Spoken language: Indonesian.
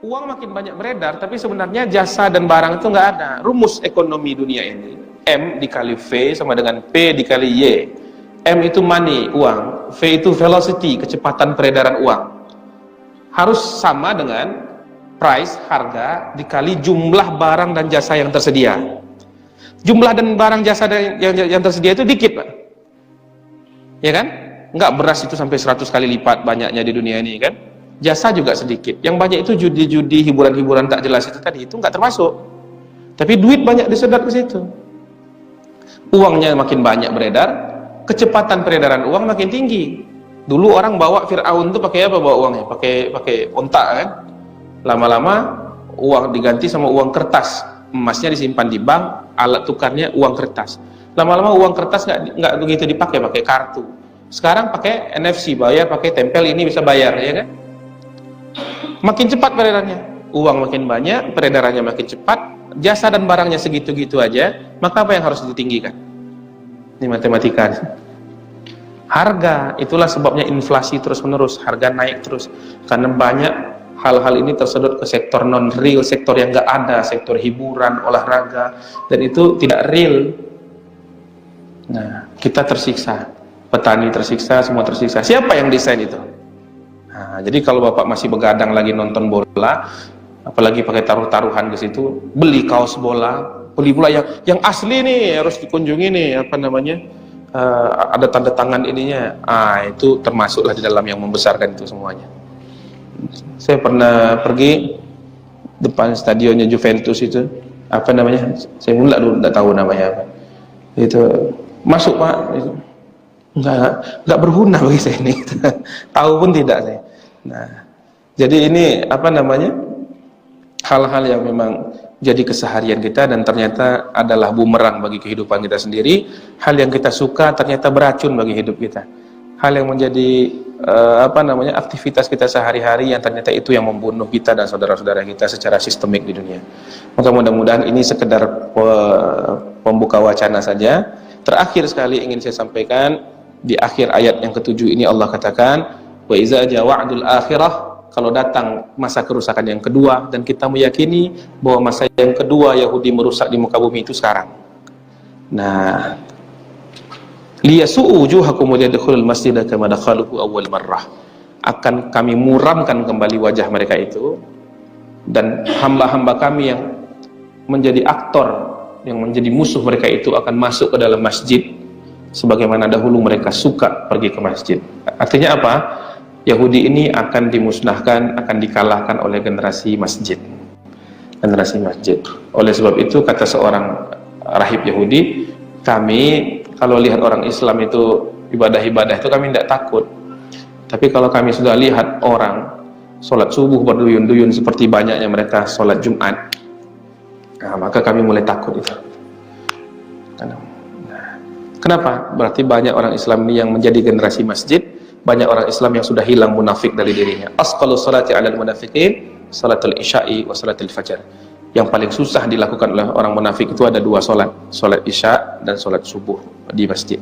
uang makin banyak beredar, tapi sebenarnya jasa dan barang itu nggak ada. Rumus ekonomi dunia ini, M dikali V sama dengan P dikali Y. M itu money, uang. V itu velocity, kecepatan peredaran uang. Harus sama dengan price, harga, dikali jumlah barang dan jasa yang tersedia. Jumlah dan barang jasa yang tersedia itu dikit, Pak. Ya kan? Nggak, beras itu sampai 100 kali lipat banyaknya di dunia ini, kan? Jasa juga sedikit. Yang banyak itu judi-judi, hiburan-hiburan tak jelas itu tadi, itu nggak termasuk. Tapi duit banyak disedot ke situ. Uangnya makin banyak beredar, kecepatan peredaran uang makin tinggi. Dulu orang bawa Fir'aun itu pakai apa bawa uangnya? Pakai ontak, kan? Lama-lama uang diganti sama uang kertas. Emasnya disimpan di bank, alat tukarnya uang kertas. Lama-lama uang kertas nggak begitu dipakai, pakai kartu. Sekarang pakai NFC, bayar pakai tempel ini bisa bayar, ya kan? Makin cepat peredarannya, uang makin banyak, peredarannya makin cepat, jasa dan barangnya segitu-gitu aja, maka apa yang harus ditinggikan? Ini matematika. Harga, itulah sebabnya inflasi terus-menerus, harga naik terus, karena banyak hal-hal ini tersedot ke sektor non-real, sektor yang nggak ada, sektor hiburan, olahraga, dan itu tidak real. Nah, kita tersiksa, petani tersiksa, semua tersiksa. Siapa yang desain itu? Nah, jadi kalau Bapak masih begadang lagi nonton bola, apalagi pakai taruh-taruhan ke situ, beli kaos bola, beli pula yang asli nih, harus dikunjungi nih, apa namanya, ada tanda tangan ininya, itu termasuklah di dalam yang membesarkan itu semuanya. Saya pernah pergi depan stadionnya Juventus itu, apa namanya, saya pun tidak tahu namanya apa, itu masuk Pak, itu nggak berguna bagi saya ini, tahu pun tidak saya. Nah, jadi ini apa namanya, hal-hal yang memang jadi keseharian kita dan ternyata adalah bumerang bagi kehidupan kita sendiri. Hal yang kita suka ternyata beracun bagi hidup kita. Hal yang menjadi apa namanya, aktivitas kita sehari-hari yang ternyata itu yang membunuh kita dan saudara-saudara kita secara sistemik di dunia. Maka mudah-mudahan ini sekedar pembuka wacana saja. Terakhir sekali ingin saya sampaikan, di akhir ayat yang ketujuh ini Allah katakan, wa iza ja wa'dul akhirah, kalau datang masa kerusakan yang kedua, dan kita meyakini bahwa masa yang kedua Yahudi merusak di muka bumi itu sekarang. Nah, liyasu'u wujuhakum wa yadkhulul masjida kama dakhaluhu awwal marrah, akan kami muramkan kembali wajah mereka itu, dan hamba-hamba kami yang menjadi aktor, yang menjadi musuh mereka itu akan masuk ke dalam masjid sebagaimana dahulu mereka suka pergi ke masjid. Artinya apa? Yahudi ini akan dimusnahkan, akan dikalahkan oleh generasi masjid. Generasi masjid. Oleh sebab itu kata seorang rahib Yahudi, kami kalau lihat orang Islam itu ibadah-ibadah itu kami tidak takut. Tapi kalau kami sudah lihat orang sholat subuh berduyun-duyun seperti banyaknya mereka sholat Jumat, nah, maka kami mulai takut itu. Kenapa? Berarti banyak orang Islam ini yang menjadi generasi masjid, banyak orang Islam yang sudah hilang munafik dari dirinya. Asqalu sholati 'alal munafiqin salatul isya'i wa salatul fajar. Yang paling susah dilakukan oleh orang munafik itu ada dua sholat, sholat isya dan sholat subuh di masjid.